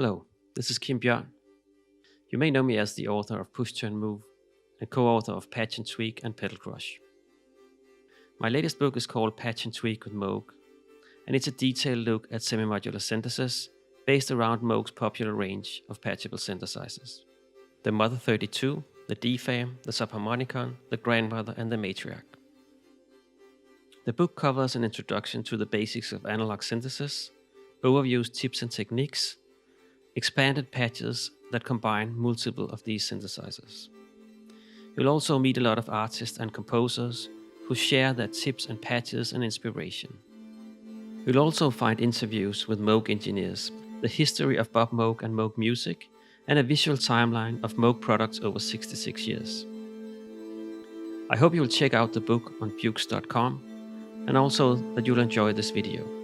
Hello, this is Bjorn. You may know me as the author of Push Turn Move and co-author of Patch and Tweak and Pedal Crush. My latest book is called Patch and Tweak with Moog, and it's a detailed look at semi-modular synthesis based around Moog's popular range of patchable synthesizers. The Mother 32, the D-Fam, the Subharmonicon, the Grandmother, and the Matriarch. The book covers an introduction to the basics of analog synthesis, overviews tips and techniques, expanded patches that combine multiple of these synthesizers. You'll also meet a lot of artists and composers who share their tips and patches and inspiration. You'll also find interviews with Moog engineers, the history of Bob Moog and Moog music, and a visual timeline of Moog products over 66 years. I hope you'll check out the book on Bjooks.com and also that you'll enjoy this video.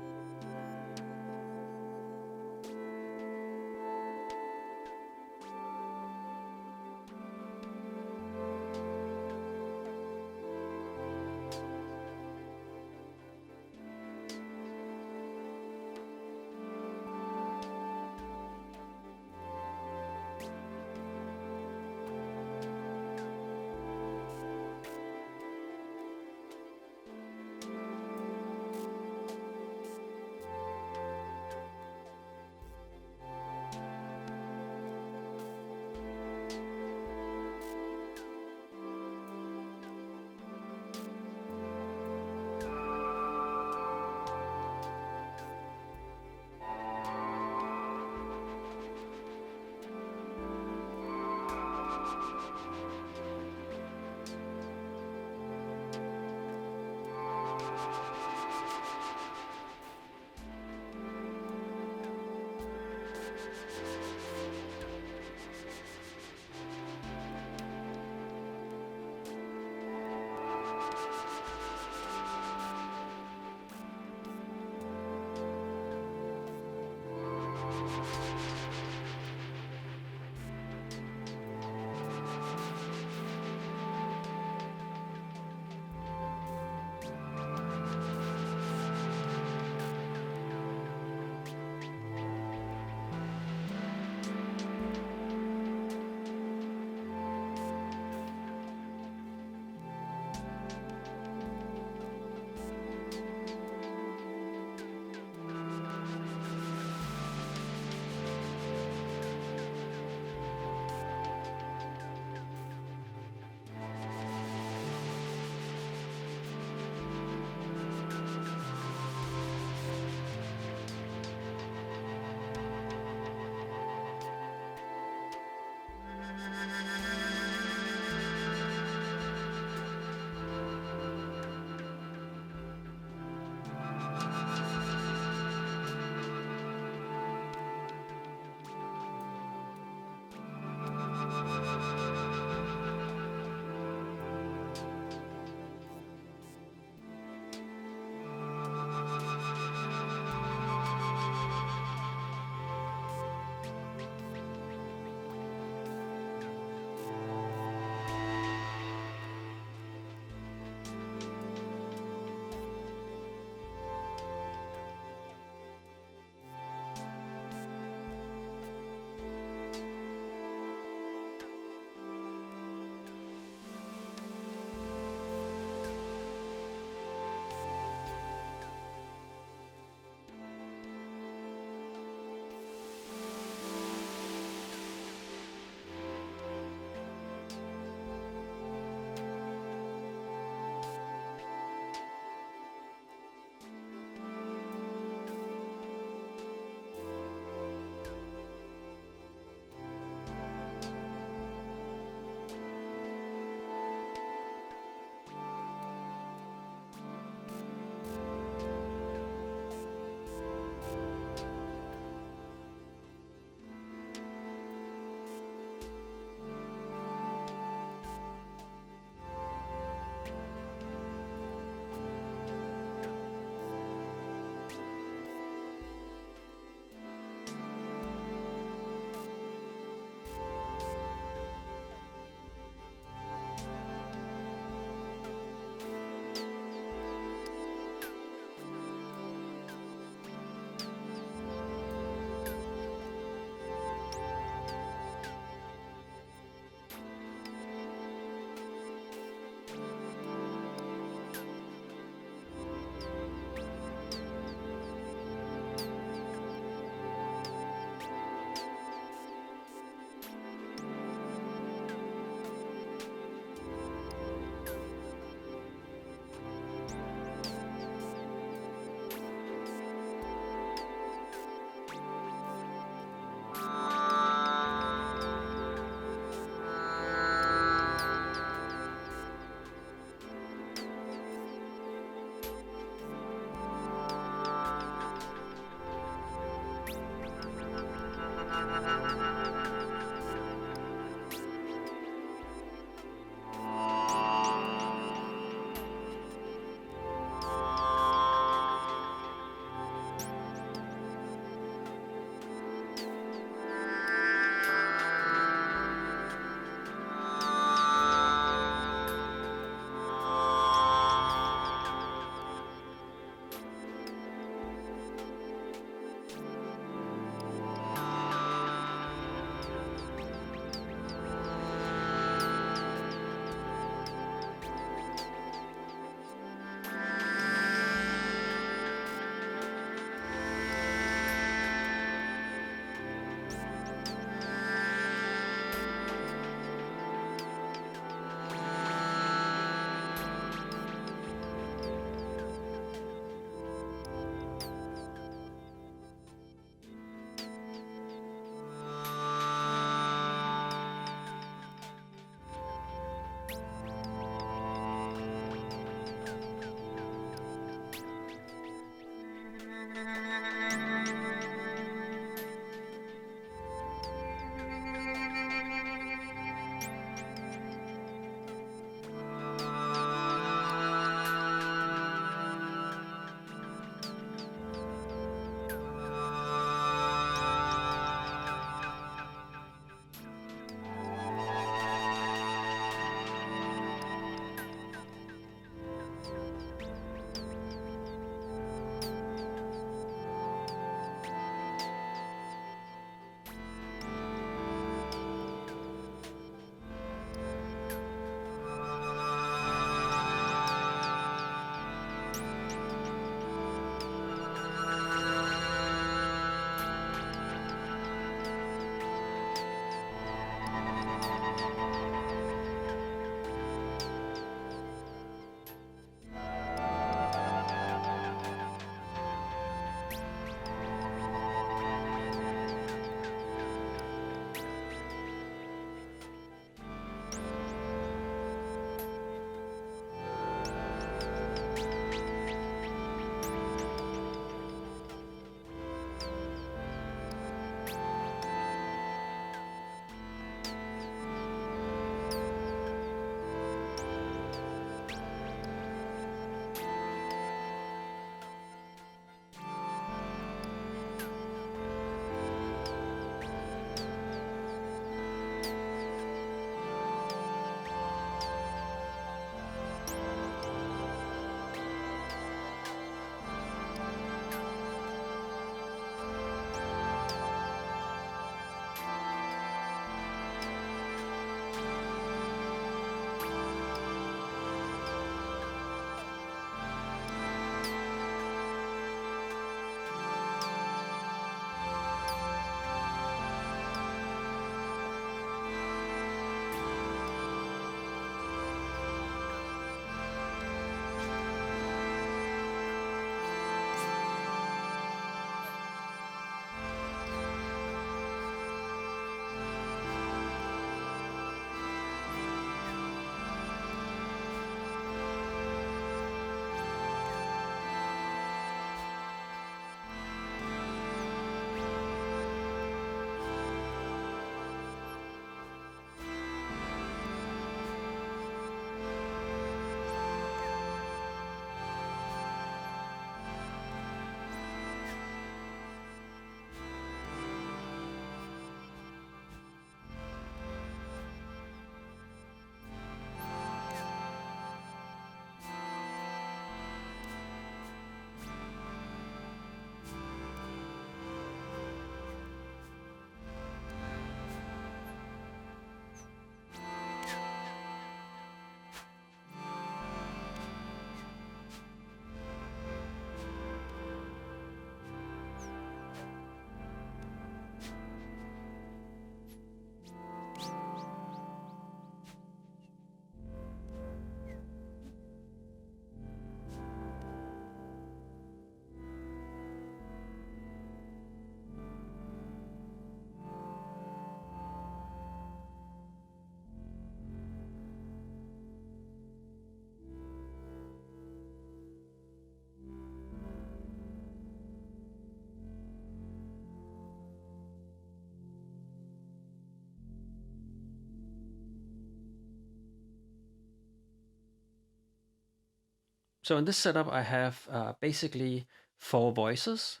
So in this setup, I have basically 4 voices: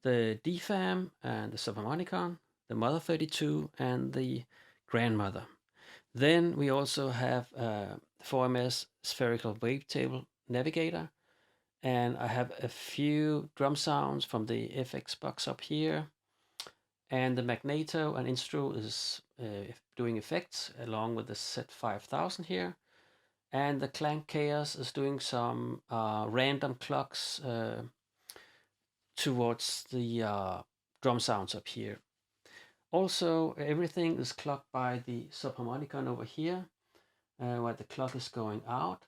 the DFAM and the subharmonicon, the Mother 32, and the grandmother. Then we also have 4MS spherical wavetable navigator, and I have a few drum sounds from the FX box up here, and the magneto and instro is doing effects along with the Z5000 here, and the clank chaos is doing some random clocks towards the drum sounds up here. Also, everything is clocked by the subharmonicon over here, where the clock is going out,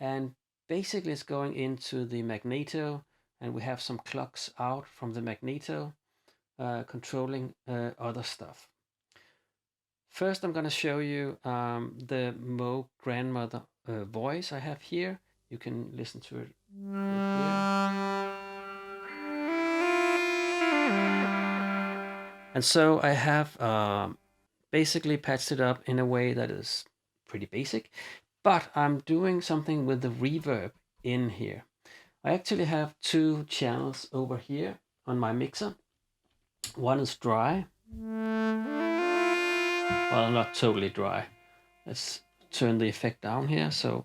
and basically it's going into the magneto, and we have some clocks out from the magneto controlling other stuff. First, I'm going to show you the Moog grandmother voice I have here. You can listen to it here. And so I have basically patched it up in a way that is pretty basic, but I'm doing something with the reverb in here. I actually have 2 channels over here on my mixer. One is dry. Well, not totally dry. Let's turn the effect down here. So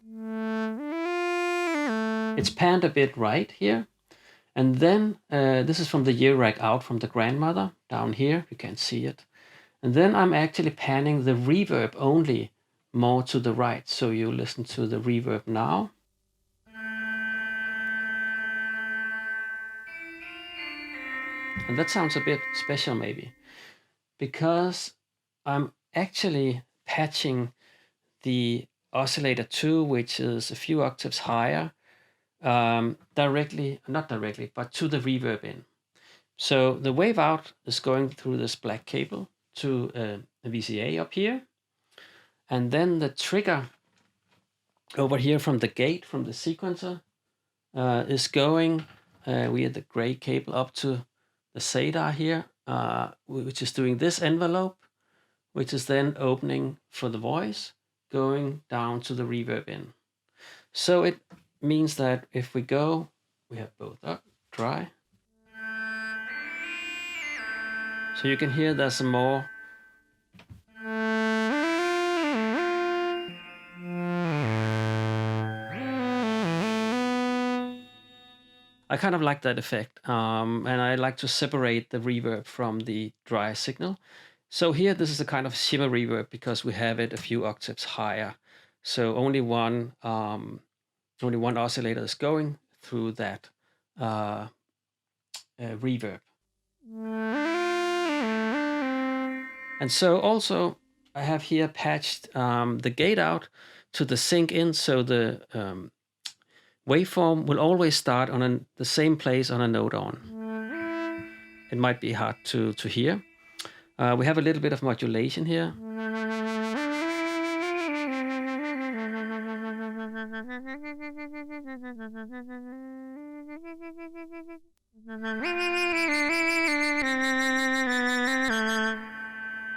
it's panned a bit right here. And then this is from the year rack out from the grandmother down here. You can't see it. And then I'm actually panning the reverb only more to the right. So you listen to the reverb now. And that sounds a bit special maybe, because I'm actually patching the oscillator 2, which is a few octaves higher, directly, not directly, but to the reverb in. So the wave out is going through this black cable to a VCA up here. And then the trigger over here from the gate, from the sequencer, is going via the gray cable up to the SADAR here, which is doing this envelope, which is then opening for the voice, going down to the reverb in. So it means that if we go, we have both up, dry. So you can hear there's some more. I kind of like that effect, and I like to separate the reverb from the dry signal. So here, this is a kind of shimmer reverb because we have it a few octaves higher. So only one oscillator is going through that reverb. And so also I have here patched the gate out to the sync in, so the waveform will always start on the same place on a note on. It might be hard to hear. We have a little bit of modulation here.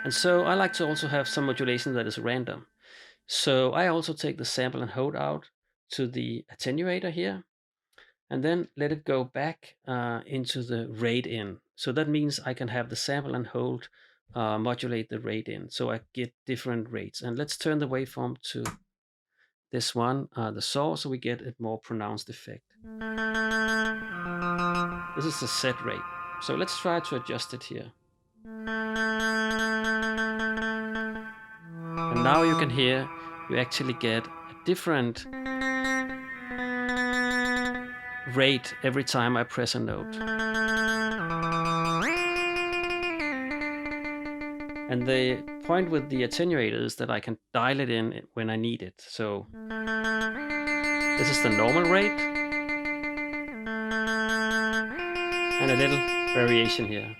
And so I like to also have some modulation that is random. So I also take the sample and hold out to the attenuator here, and then let it go back into the rate in. So that means I can have the sample and hold modulate the rate in, so I get different rates. And let's turn the waveform to this one, the saw, so we get a more pronounced effect. This is the set rate. So let's try to adjust it here. And now you can hear, you actually get a different rate every time I press a note. And the point with the attenuator is that I can dial it in when I need it. So this is the normal rate, and a little variation here.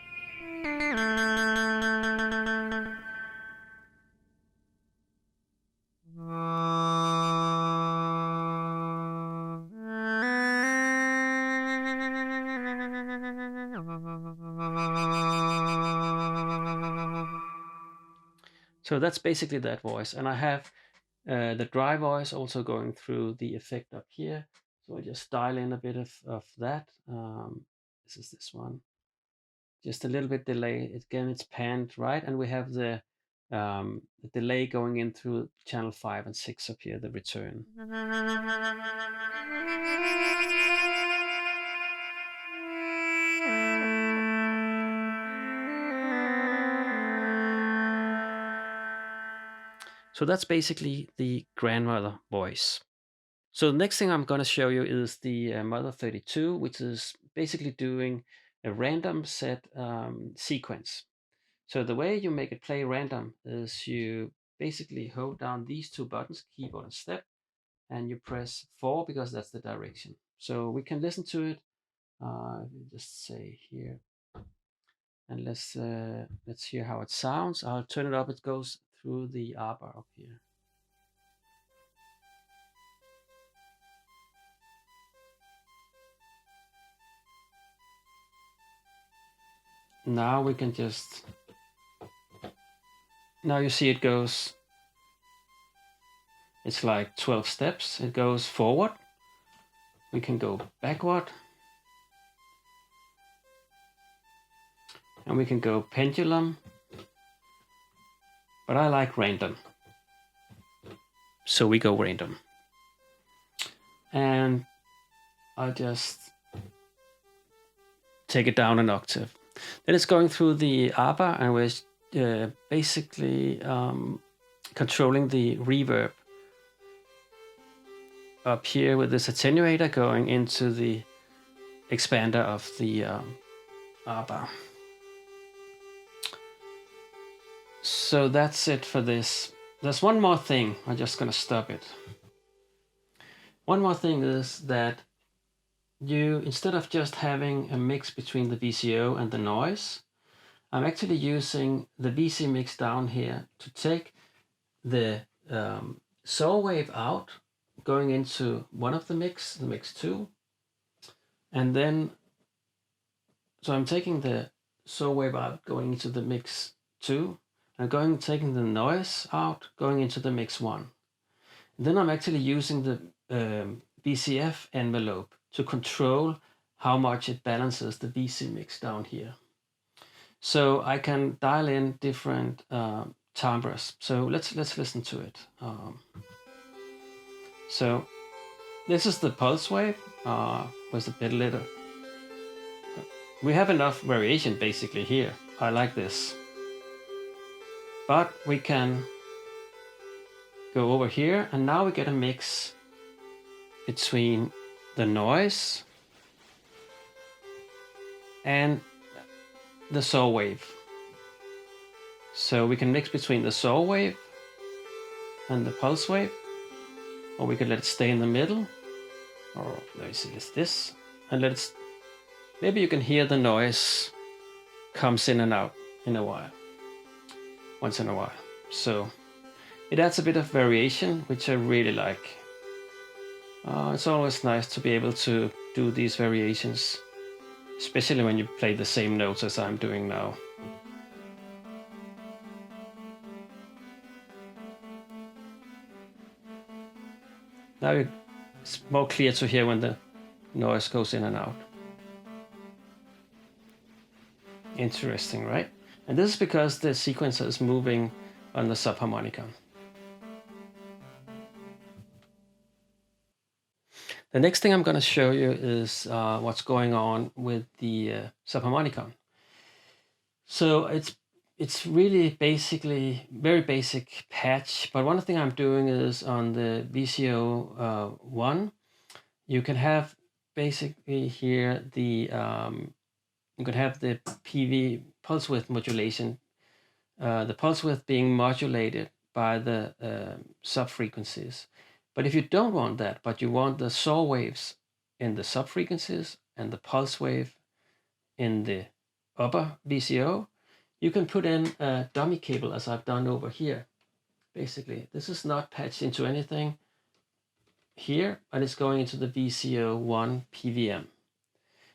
So that's basically that voice. And I have the dry voice also going through the effect up here. So I just dial in a bit of that. This is this one. Just a little bit delay. Again, it's panned, right? And we have the delay going in through channel 5 and 6 up here, the return. So that's basically the grandmother voice. So the next thing I'm going to show you is the Mother 32, which is basically doing a random set sequence. So the way you make it play random is you basically hold down these two buttons, keyboard and step, and you press 4 because that's the direction. So we can listen to it. Just say here, and let's hear how it sounds. I'll turn it up. It goes through the arbor up here. Now we can just, now you see it goes, it's like 12 steps. It goes forward. We can go backward. And we can go pendulum. But I like random. So we go random. And I'll just take it down an octave. Then it's going through the arbor, and we're basically controlling the reverb up here with this attenuator going into the expander of the arbor. So that's it for this. There's one more thing. I'm just going to stop it. One more thing is that you, instead of just having a mix between the VCO and the noise, I'm actually using the VC mix down here to take the saw wave out, going into one of the mix 2. And then, so I'm taking the saw wave out, going into the mix 2, and taking the noise out, going into the mix 1. And then I'm actually using the VCF envelope to control how much it balances the VC mix down here. So I can dial in different timbres. So let's listen to it. So this is the pulse wave. Was the pedal letter. We have enough variation basically here. I like this. But we can go over here, and now we get a mix between the noise and the saw wave. So we can mix between the saw wave and the pulse wave, or we could let it stay in the middle, or let me see, it's this, and let it, maybe you can hear the noise comes in and out in a while, once in a while. So it adds a bit of variation, which I really like. It's always nice to be able to do these variations, especially when you play the same notes as I'm doing now. Now it's more clear to hear when the noise goes in and out. Interesting, right? And this is because the sequencer is moving on the subharmonica. The next thing I'm going to show you is what's going on with the subharmonica. So it's really basically very basic patch, but one thing I'm doing is on the VCO 1, you can have basically here the you can have the PV pulse width modulation, the pulse width being modulated by the sub frequencies. But if you don't want that, but you want the saw waves in the sub frequencies and the pulse wave in the upper VCO, you can put in a dummy cable as I've done over here. Basically, this is not patched into anything here, but it's going into the VCO1 PVM.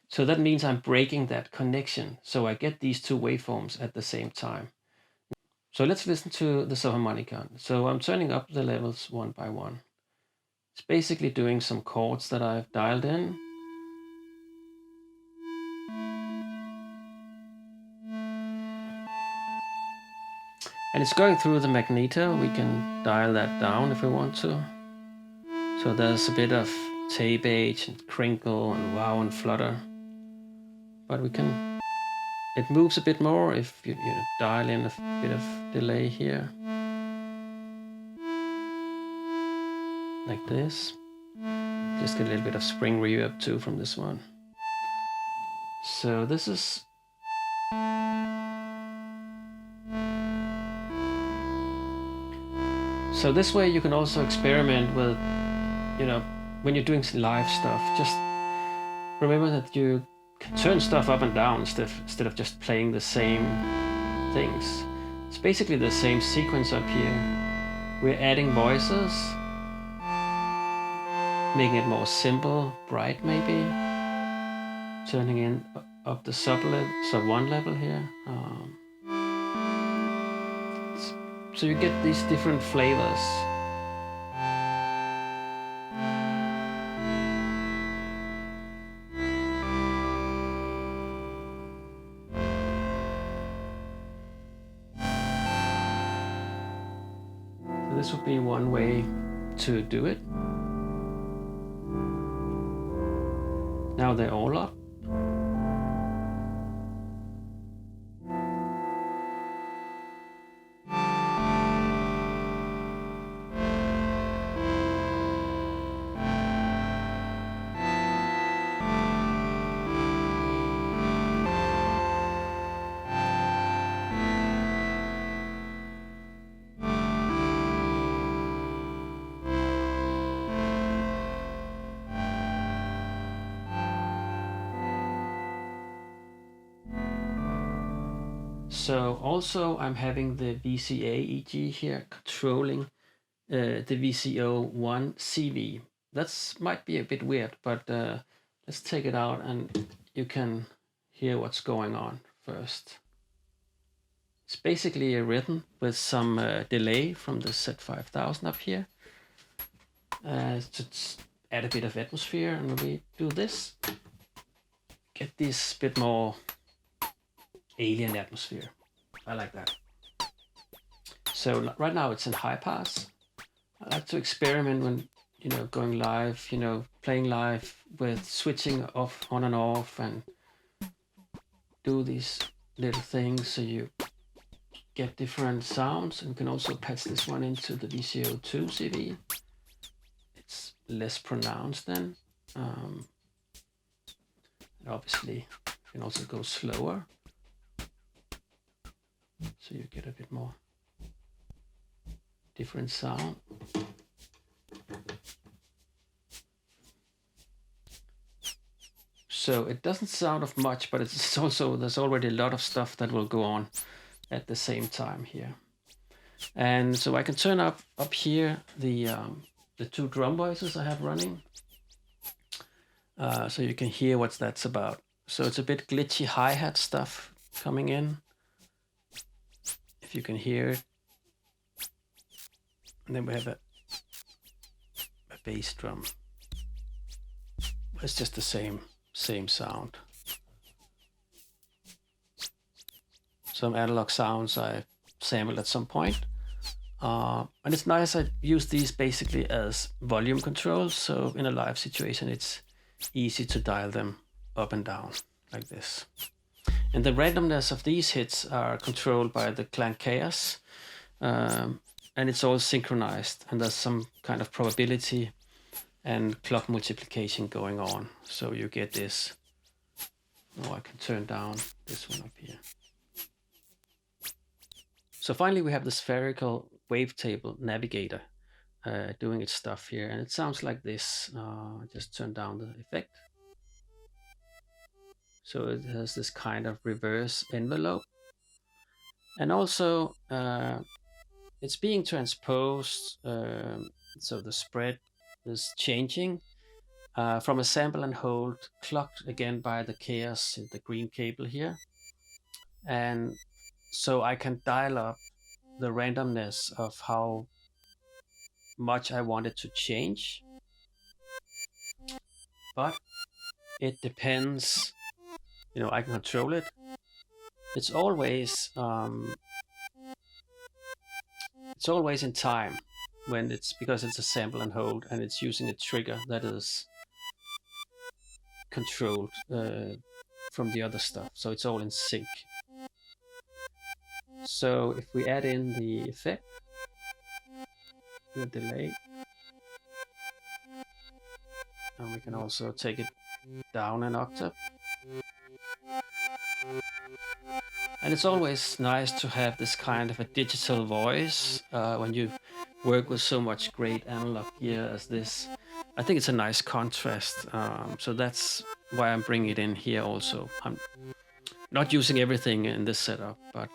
So that means I'm breaking that connection, so I get these two waveforms at the same time. So let's listen to the subharmonica. So I'm turning up the levels one by one. It's basically doing some chords that I've dialed in. And it's going through the magneto. We can dial that down if we want to. So there's a bit of tape age and crinkle and wow and flutter. But we can, it moves a bit more if you dial in a bit of delay here. Like this. Just get a little bit of spring reverb too from this one. So this is so this way you can also experiment with, you know, when you're doing live stuff, just remember that you can turn stuff up and down instead of just playing the same things. It's basically the same sequence up here. We're adding voices, making it more simple, bright maybe, turning in up the sub 1 level here. So you get these different flavors. So this would be one way to do it. Now they're all up. So also I'm having the VCA EG here controlling the VCO1 CV. That's might be a bit weird, but let's take it out and you can hear what's going on first. It's basically a rhythm with some delay from the Z5000 up here. To add a bit of atmosphere, and when we do this, get this bit more alien atmosphere. I like that. So right now it's in high pass. I like to experiment when, you know, going live, you know, playing live with switching off, on and off, and do these little things so you get different sounds. And you can also patch this one into the VCO2 CV. It's less pronounced then. And obviously you can also go slower, so you get a bit more different sound. So it doesn't sound of much, but it's also, there's already a lot of stuff that will go on at the same time here. And so I can turn up here the 2 drum voices I have running, so you can hear what that's about. So it's a bit glitchy hi-hat stuff coming in, if you can hear it. And then we have a bass drum. It's just the same sound. Some analog sounds I sampled at some point. And it's nice, I use these basically as volume controls, so in a live situation it's easy to dial them up and down like this. And the randomness of these hits are controlled by the Clank Chaos, and it's all synchronized, and there's some kind of probability and clock multiplication going on, so you get this. Oh, I can turn down this one up here. So finally we have the spherical wavetable navigator doing its stuff here, and it sounds like this. Just turn down the effect. So it has this kind of reverse envelope, and also it's being transposed, so the spread is changing from a sample and hold, clocked again by the chaos, the green cable here. And so I can dial up the randomness of how much I want it to change. but it depends. I can control it. It's always in time when because it's a sample and hold, and it's using a trigger that is controlled from the other stuff. So it's all in sync. So if we add in the effect, the delay, and we can also take it down an octave. And it's always nice to have this kind of a digital voice when you work with so much great analog gear as this. I think it's a nice contrast. So that's why I'm bringing it in here also. I'm not using everything in this setup, but